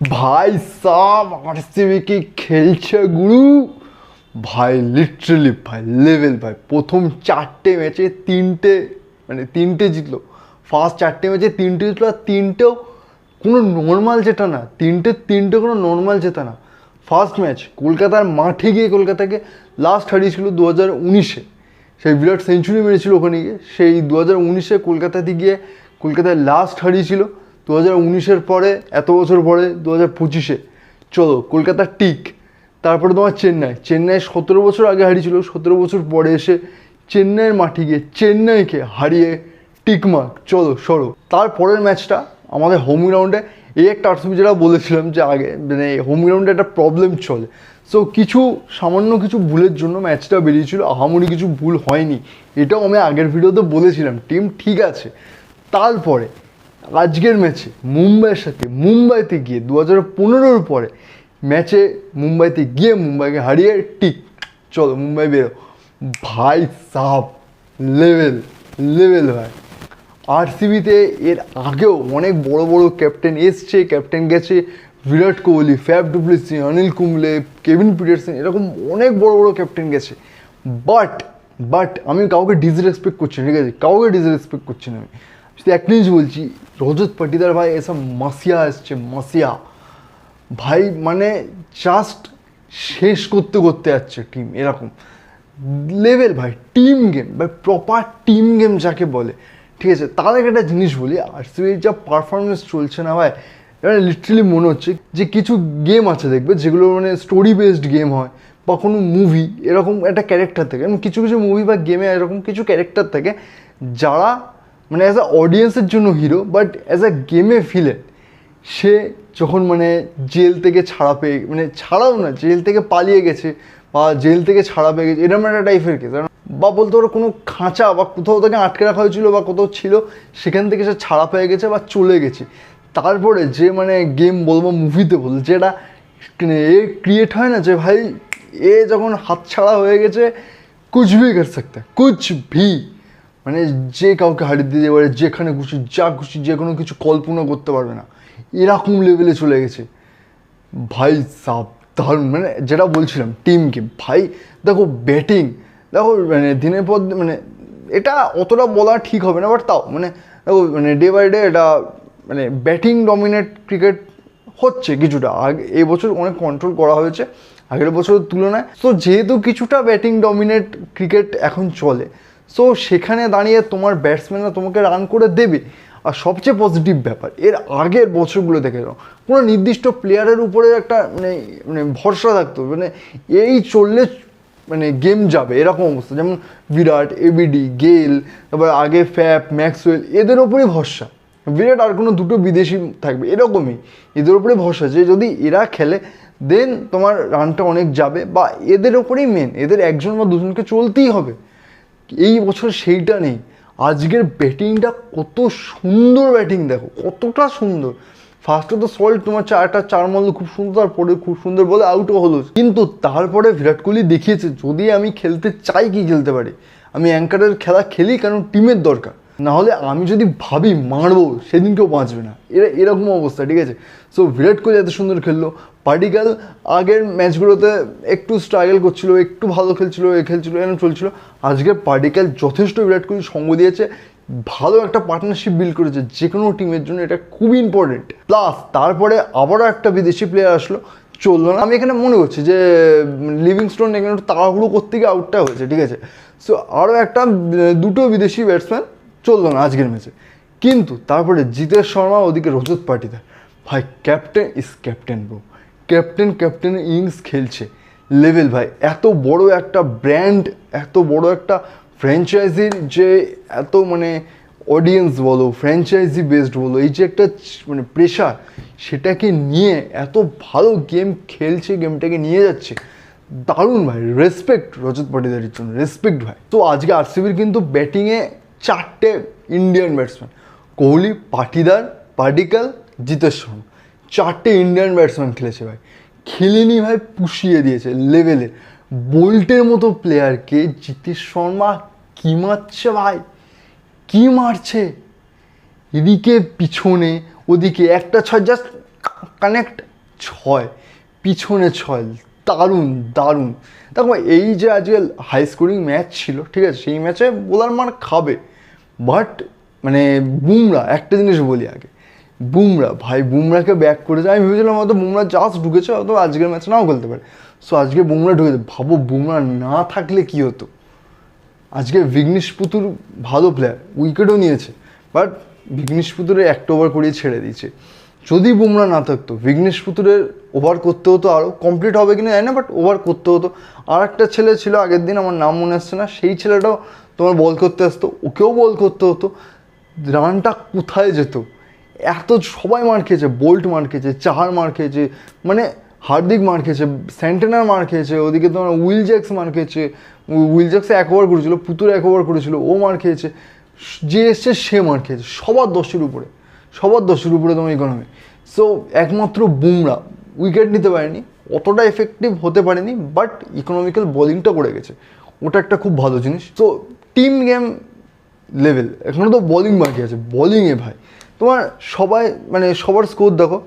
भाई साहब आरसीबी की খেলছে গুরু ভাই, লিটারালি ভাই লেভেল ভাই। প্রথম চারটে ম্যাচে তিনটে জিতলো। ফার্স্ট চারটে ম্যাচে তিনটে জিতলো, আর তিনটেও কোনো নর্মাল জেতা না। তিনটে কোনো নর্মাল জেতা না। ফার্স্ট ম্যাচ কলকাতার মাঠে গিয়ে কলকাতাকে লাস্ট হারিয়েছিল 2019-এ। সেই বিরাট সেঞ্চুরি মেরেছিল ওখানে গিয়ে। সেই 2019-এ কলকাতাতে গিয়ে কলকাতায় লাস্ট হারিয়েছিল। 2019-এর পরে এত বছর পরে 2025-এ চলো কলকাতার টিক। তারপরে তোমার চেন্নাই 17 বছর আগে হারিয়েছিল, 17 বছর পরে এসে চেন্নাইয়ের মাঠে গিয়ে চেন্নাইকে হারিয়ে টিকমার্ক, চলো সরো। তারপরের ম্যাচটা আমাদের হোম গ্রাউন্ডে, এই একটা আরসিবি যেটা বলেছিলাম যে আগে, মানে হোম গ্রাউন্ডে একটা প্রবলেম চলে। সো সামান্য কিছু ভুলের জন্য ম্যাচটা বেরিয়েছিল, আহামরি কিছু ভুল হয়নি। এটাও আমি আগের ভিডিওতে বলেছিলাম, টিম ঠিক আছে। তারপরে আজকের ম্যাচে মুম্বাইয়ের সাথে, মুম্বাইতে গিয়ে 2015-র পরে ম্যাচে মুম্বাইতে গিয়ে মুম্বাইকে হারিয়ে টিক, চলো মুম্বাই বেরো। ভাই সাহ লেভেল ভাই। আরসিবিতে এর আগেও অনেক বড় বড় ক্যাপ্টেন এসছে, ক্যাপ্টেন গেছে, Virat Kohli, Faf du Plessis, Anil Kumble, Kevin Pietersen, এরকম অনেক বড় বড় ক্যাপ্টেন গেছে। বাট আমি কাউকে ডিসরেসপেক্ট করছি না, ঠিক আছে? কাউকে ডিসরেসপেক্ট করছি না। আমি শুধু একটা জিনিস বলছি, রজত পাটিদার ভাই এসব মাসিয়া এসছে, মাসিয়া ভাই, মানে জাস্ট শেষ করতে যাচ্ছে টিম। এরকম লেভেল ভাই, টিম গেম ভাই, প্রপার টিম গেম যাকে বলে, ঠিক আছে? তাদের একটা জিনিস বলি, আরসিবির যা পারফরমেন্স চলছে না ভাই, এবার লিটারালি মনে হচ্ছে যে কিছু গেম আছে দেখবে যেগুলো মানে স্টোরি বেসড গেম হয়, বা কোনো মুভি এরকম একটা ক্যারেক্টার থাকে। কিছু মুভি বা গেমে এরকম কিছু ক্যারেক্টার থাকে যারা মানে অ্যাজ আ অডিয়েন্সের জন্য হিরো, বাট অ্যাজ আ গেমে ভিলেন। সে যখন মানে জেল থেকে ছাড়া পেয়ে, মানে ছাড়াও না, জেল থেকে পালিয়ে গেছে বা জেল থেকে ছাড়া পেয়ে গেছে, এরকম একটা টাইপের কেস। বা বলতে পারো কোনো খাঁচা বা কোথাও তাকে আটকে রাখা হয়েছিল বা কোথাও ছিল, সেখান থেকে সে ছাড়া পেয়ে গেছে বা চলে গেছে। তারপরে যে মানে গেম বলবো, মুভিতে বলবো, যেটা এ ক্রিয়েট হয় না যে ভাই এ যখন হাতছাড়া হয়ে গেছে, কুছ ভি কর সকতা, কুছ ভি, মানে যে কাউকে হারিয়ে দিতে পারে, যেখানে খুশি যা খুশি, যে কোনো কিছু কল্পনা করতে পারবে না, এরকম লেভেলে চলে গেছে ভাই সাব। দারুণ, মানে যেটা বলছিলাম টিম গেম ভাই। দেখো ব্যাটিং, দেখো মানে দিনের পর মানে এটা অতটা বলা ঠিক হবে না, বাট তাও মানে দেখো মানে ডে বাই ডে এটা মানে ব্যাটিং ডমিনেট ক্রিকেট হচ্ছে কিছুটা। আগে এবছর অনেক কন্ট্রোল করা হয়েছে আগের বছরের তুলনায়। সো যেহেতু কিছুটা ব্যাটিং ডমিনেট ক্রিকেট এখন চলে, সো সেখানে দাঁড়িয়ে তোমার ব্যাটসম্যানরা তোমাকে রান করে দেবে। আর সবচেয়ে পজিটিভ ব্যাপার, এর আগের বছরগুলো দেখে যাও, কোনো নির্দিষ্ট প্লেয়ারের উপরে একটা মানে মানে ভরসা থাকতো, মানে এই চললে মানে গেম যাবে, এরকম অবস্থা। যেমন বিরাট, এবিডি, গেল, তারপর আগে ফ্যাপ, ম্যাক্সওয়েল, এদের ওপরেই ভরসা। বিরাট আর কোনো দুটো বিদেশি থাকবে, এরকমই এদের ওপরে ভরসা যে যদি এরা খেলে দেন তোমার রানটা অনেক যাবে, বা এদের ওপরেই মেন, এদের একজন বা দুজনকে চলতেই হবে। এই বছর সেইটা নেই। আজকের ব্যাটিংটা কত সুন্দর, ব্যাটিং দেখো কতটা সুন্দর। ফার্স্টে তো সল্ট তোমার চার মারলো খুব সুন্দর, তারপরে খুব সুন্দর বলে আউটও হলো, কিন্তু তারপরে বিরাট কোহলি দেখিয়েছে যদি আমি খেলতে চাই কি খেলতে পারি। আমি অ্যাঙ্কারের খেলা খেলি কারণ টিমের দরকার, নাহলে আমি যদি ভাবি মারবো সেদিন কেউ বাঁচবে না, এরকম অবস্থা, ঠিক আছে? সো বিরাট কোহলি এত সুন্দর খেললো। পার্টিকাল আগের ম্যাচগুলোতে একটু স্ট্রাগল করছিল, একটু ভালো খেলছিল, এরকম চলছিল। আজকে পার্টিকাল যথেষ্ট বিরাট কোহলি সঙ্গ দিয়েছে, ভালো একটা পার্টনারশিপ বিল্ড করেছে, যে কোনো টিমের জন্য এটা খুবই ইম্পর্টেন্ট। প্লাস তারপরে আবারও একটা বিদেশি প্লেয়ার আসলো, চললো না। আমি এখানে মনে করছি যে লিভিংস্টোন এখানে একটু তাড়াহুড়ো করতে গিয়ে আউটটা হয়েছে, ঠিক আছে? সো আরও দুটো বিদেশি ব্যাটসম্যান চললো না আজকের ম্যাচে। কিন্তু তারপরে জিতেশ শর্মা, ওদিকে রজত পাটিদার, ভাই ক্যাপ্টেন ইজ ক্যাপ্টেন ব্রো। ক্যাপ্টেনের ইনিংস খেলছে লেভেল ভাই। এত বড় একটা ব্র্যান্ড, এত বড় একটা ফ্র্যাঞ্চাইজির যে এত মানে অডিয়েন্স বলো, ফ্র্যাঞ্চাইজি বেসড বলো, এই যে একটা মানে প্রেশার, সেটাকে নিয়ে এত ভালো গেম খেলছে, গেমটাকে নিয়ে যাচ্ছে, দারুণ ভাই। রেসপেক্ট রজত পাটিদারের জন্য, রেসপেক্ট ভাই। তো আজকে আরসিবির কিন্তু ব্যাটিংয়ে 4টে ইন্ডিয়ান ব্যাটসম্যান, কোহলি, পাটিদার, পার্টিকাল, জিতেশ শর্মা, 4টে ইন্ডিয়ান ব্যাটসম্যান খেলেছে ভাই। খেলেনি ভাই, পুষিয়ে দিয়েছে লেভেলের। বোল্টের মতো প্লেয়ারকে জিতেশ শর্মা কী মারছে ভাই, কী মারছে! এদিকে পিছনে, ওদিকে একটা ছয় জাস্ট কানেক্ট, ছয়, পিছনে ছয়, দারুণ দারুণ। দেখো এই যে আজকে হাই স্কোরিং ম্যাচ ছিল, ঠিক আছে, সেই ম্যাচে বোলার মার খাবে, বাট মানে বুমরা, একটা জিনিস বলি আগে, বুমরা ভাই, বুমরাকে ব্যাক করেছে। আমি ভেবেছিলাম হয়তো বুমরা জাস্ট ঢুকেছে, হয়তো আজকের ম্যাচ নাও খেলতে পারে। সো আজকে বুমরা ঢুকেছে, ভাবো বুমরা না থাকলে কী হতো। আজকে বিঘ্নেশ পুতুর ভালো প্লেয়ার, উইকেটও নিয়েছে, বাট বিঘ্নেশ পুতুরের একটা ওভার করিয়ে ছেড়ে দিয়েছে। যদি বুমরা না থাকতো, বিঘ্নেশ পুতুরের ওভার করতে হতো আরও, কমপ্লিট হবে কিনা জানি না, বাট ওভার করতে হতো। আর একটা ছেলে ছিল আগের দিন, আমার নাম মনে আসছে না, সেই ছেলেটাও তোমার বল করতে আসতো, ওকেও বল করতে হতো। রানটা কোথায় যেত? এত সবাই মার খেয়েছে, বোল্ট মার খেয়েছে, চাহার মার খেয়েছে, মানে হার্দিক মার খেয়েছে, সেন্টেনার মার খেয়েছে, ওদিকে তোমার উইল জ্যাক্স মার খেয়েছে, উইল জ্যাক্সে এক ওভার করেছিল, পুতুর এক ওভার করেছিল, ও মার খেয়েছে, যে এসছে সে মার খেয়েছে, সবার 10-এর উপরে, সবার 10-এর উপরে তোমার ইকোনমি। সো একমাত্র বুমরা উইকেট নিতে পারেনি, অতটা এফেক্টিভ হতে পারেনি, বাট ইকোনমিক্যাল বোলিংটা করে গেছে, ওটা একটা খুব ভালো জিনিস। তো টিম গেম লেভেল এখনও তো বোলিং বাকি আছে, বোলিংয়ে ভাই তোমার সবাই মানে সবার স্কোর দেখো,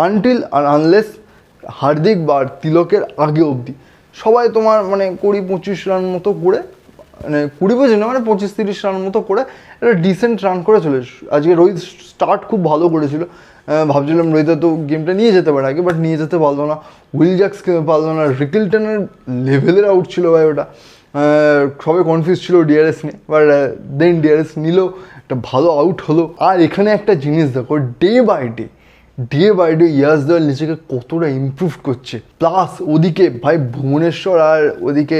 আনটিল আর আনলেস হার্দিক বা তিলকের আগে অবধি সবাই তোমার মানে 20-25 রান মতো করে, মানে 20-25 না, মানে 25-30 রান মতো করে একটা ডিসেন্ট রান করে চলে। আজকে রোহিত স্টার্ট খুব ভালো করেছিল, ভাবছিলাম রোহিত তো গেমটা নিয়ে যেতে পারে আগে, বাট নিয়ে যেতে পারলো না, উইল জ্যাক্সকে পারলো না, রিকিলটনের লেভেলের আউট ছিল ভাই ওটা। সবাই কনফিউজ ছিল ডিআরএস নিয়ে, বাট দেন ডিআরএস নিল, একটা ভালো আউট হলো। আর এখানে একটা জিনিস দেখো, ডে বাই ডে ইয়াসদল নিজেকে কতটা ইমপ্রুভ করছে। প্লাস ওদিকে ভাই ভুবনেশ্বর আর ওদিকে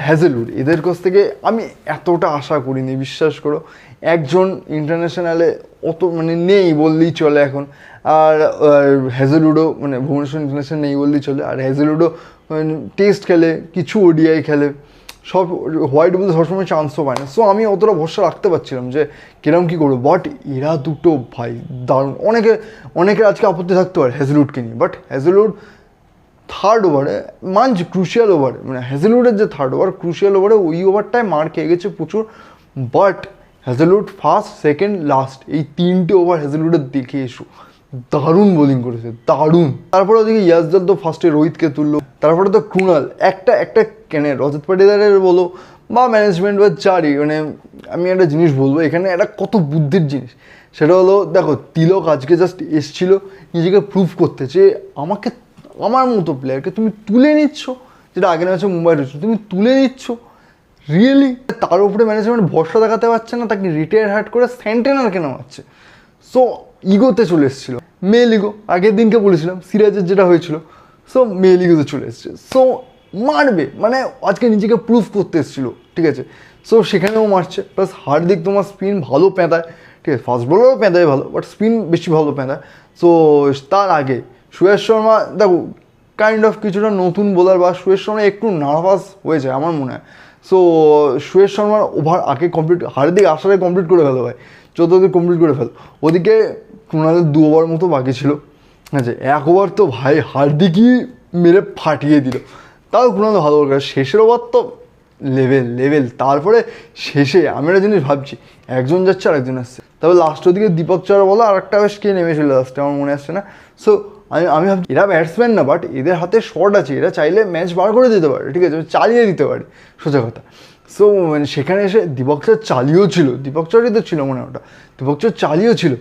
হ্যাজেলউড, এদের কাছ থেকে আমি এতটা আশা করিনি, বিশ্বাস করো। একজন ইন্টারন্যাশনালে অত মানে নেই বললেই চলে এখন, আর হ্যাজেলউডও মানে ভুবনেশ্বর ইন্টারন্যাশনাল নেই বললেই চলে, আর হ্যাজেলউডও টেস্ট খেলে, কিছু ওডিআই খেলে, সব হোয়াইট বলে সবসময় চান্সও পায় না। সো আমি অতটা ভরসা রাখতে পারছিলাম যে কিরম কী করবো, বাট এরা দুটো ভাই দারুণ। অনেকের আজকে আপত্তি থাকতে পারে হ্যাজেলউডকে নিয়ে, বাট হ্যাজেলউড থার্ড ওভারে মানছি, ক্রুশিয়াল ওভারে, মানে হ্যাজেলউডের যে থার্ড ওভার, ক্রুশিয়াল ওভারে ওই ওভারটায় মার খেয়ে গেছে প্রচুর, but Hazlewood first, second, last এই 3টে ওভার হ্যাজেলউডের দেখে এসো, দারুণ বোলিং করেছে, দারুণ। তারপরে ওদিকে ইয়াসদল তো ফার্স্টে রোহিতকে তুললো, তারপরে তো ক্রুনাল একটা কেন রজত পাটিদারের বলো বা ম্যানেজমেন্ট বা যারই, মানে আমি একটা জিনিস বলবো এখানে, একটা কত বুদ্ধির জিনিস, সেটা হলো দেখো তিলক আজকে জাস্ট এসছিল নিজেকে প্রুভ করতে যে আমার মতো প্লেয়ারকে তুমি তুলে নিচ্ছ, যেটা আগের ম্যাচে মুম্বাই রয়েছে, তুমি তুলে নিচ্ছ রিয়েলি। তার উপরে ম্যানেজমেন্ট ভরসা দেখাতে পারছে না, তাকে রিটায়ার হার্ট করে সেন্টেনারকে নামাচ্ছে। সো ইগোতে চলে এসেছিলো, মেল ইগো, আগের দিনকে বলেছিলাম সিরাজের যেটা হয়েছিল, সো মেল ইগোতে চলে এসছে। সো মারবে, মানে আজকে নিজেকে প্রুভ করতে এসেছিলো, ঠিক আছে, সো সেখানেও মারছে। প্লাস হার্দিক তোমার স্পিন ভালো পেঁদায়, ঠিক আছে, ফাস্ট বলারও পেঁদায় ভালো, বাট স্পিন বেশি ভালো পেঁদায়। সো তার আগে সুয়েশ শর্মা দেখো কাইন্ড অফ কিছুটা নতুন বোলার, বা সুয়েশ শর্মা একটু নার্ভাস হয়ে যায় আমার মনে হয়। সো সুয়েশ শর্মার ওভার আগে কমপ্লিট, হার্দিক আসারে কমপ্লিট করে ফেলো ভাই, 14 কমপ্লিট করে ফেলো। ওদিকে ক্রুনালের 2 ওভার মতো বাকি ছিল, ঠিক আছে, 1 ওভার তো ভাই হার্দিকই মেরে ফাটিয়ে দিল, তাও ক্রুনাল ভালো করে। শেষের ওভার তো লেভেল। তারপরে শেষে আমি একটা জিনিস ভাবছি, একজন যাচ্ছে আর একজন আসছে, তবে লাস্টের দিকে দীপক চার বলো আর একটা বেশ কে নেমেছিল লাস্টে, আমার মনে আসছে না। সো আমি ভাবছি এরা ব্যাটসম্যান না, বাট এদের হাতে শট আছে, এরা চাইলে ম্যাচ বার করে দিতে পারে, ঠিক আছে, চালিয়ে দিতে পারে, সোজা কথা। সো মানে সেখানে এসে দীপক চার চালিয়েও ছিল, দীপক চারই তো ছিল মনে হয় ওটা, দীপক চার চালিয়েও ছিল।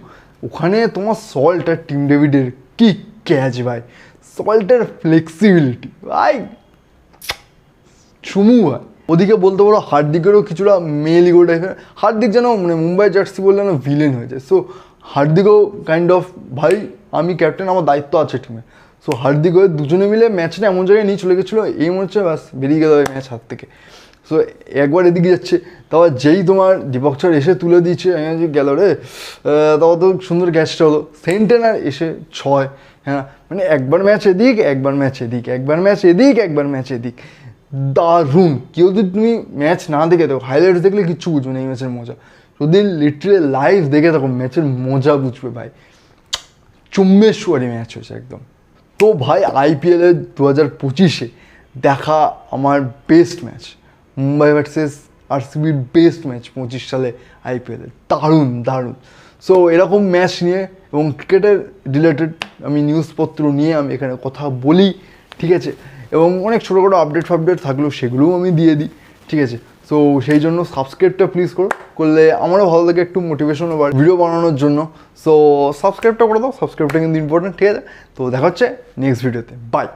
ওখানে তোমার সল্ট আর টিম ডেভিডের কি ক্যাচ ভাই, সল্টের ফ্লেক্সিবিলিটি ভাই চুমু ভাই। ওদিকে বলতে পারো হার্দিকেরও কিছুটা মেল ইগো টাইপের, হার্দিক যেন মানে মুম্বাই জার্সি বললে যেন ভিলেন হয়ে যায়। সো হার্দিকও কাইন্ড অফ ভাই আমি ক্যাপ্টেন, আমার দায়িত্ব আছে টিমে। সো হার্দিক হয়ে দুজনে মিলে ম্যাচটা এমন জায়গায় নিয়ে চলে গেছিলো, এই মনে হচ্ছে ব্যাস বেরিয়ে গেল ওই ম্যাচ হাত থেকে। সো একবার এদিকে যাচ্ছে, তারপর যেই তোমার দীপক চার এসে তুলে দিচ্ছে, আমি গেল রে, তারপর তো সুন্দর ক্যাচটা হলো, সেন্টেনার এসে 6, হ্যাঁ মানে একবার ম্যাচ এদিক, একবার ম্যাচ এদিক, একবার ম্যাচ এদিক, একবার ম্যাচ এদিক, দারুণ। কেউ যদি তুমি ম্যাচ না দেখে দেখো, হাইলাইটস দেখলে কিচ্ছু বুঝবে না এই ম্যাচের মজা, যদি লিটারালি লাইভ দেখে থাকো ম্যাচের মজা বুঝবে ভাই, চুম্বেশ্বরী ম্যাচ হয়েছে একদম। তো ভাই আইপিএলের 2025-এ দেখা আমার বেস্ট ম্যাচ, মুম্বাই ভার্সেস আরসিবির বেস্ট ম্যাচ 25 সালে আইপিএলে, দারুণ। সো এরকম ম্যাচ নিয়ে এবং ক্রিকেটের রিলেটেড আমি নিউজপত্র নিয়ে আমি এখানে কথা বলি, ঠিক আছে। এবং অনেক ছোটোখাটো আপডেট থাকলেও সেগুলোও আমি দিয়ে দিই, ঠিক আছে। সো সেই জন্য সাবস্ক্রাইবটা প্লিজ করলে আমারও ভালো লাগে, একটু মোটিভেশন হবে ভিডিও বানানোর জন্য। সো সাবস্ক্রাইবটা করে দাও, সাবস্ক্রাইবটা কিন্তু ইম্পর্টেন্ট, ঠিক আছে। তো দেখা হচ্ছে নেক্সট ভিডিওতে, বাই।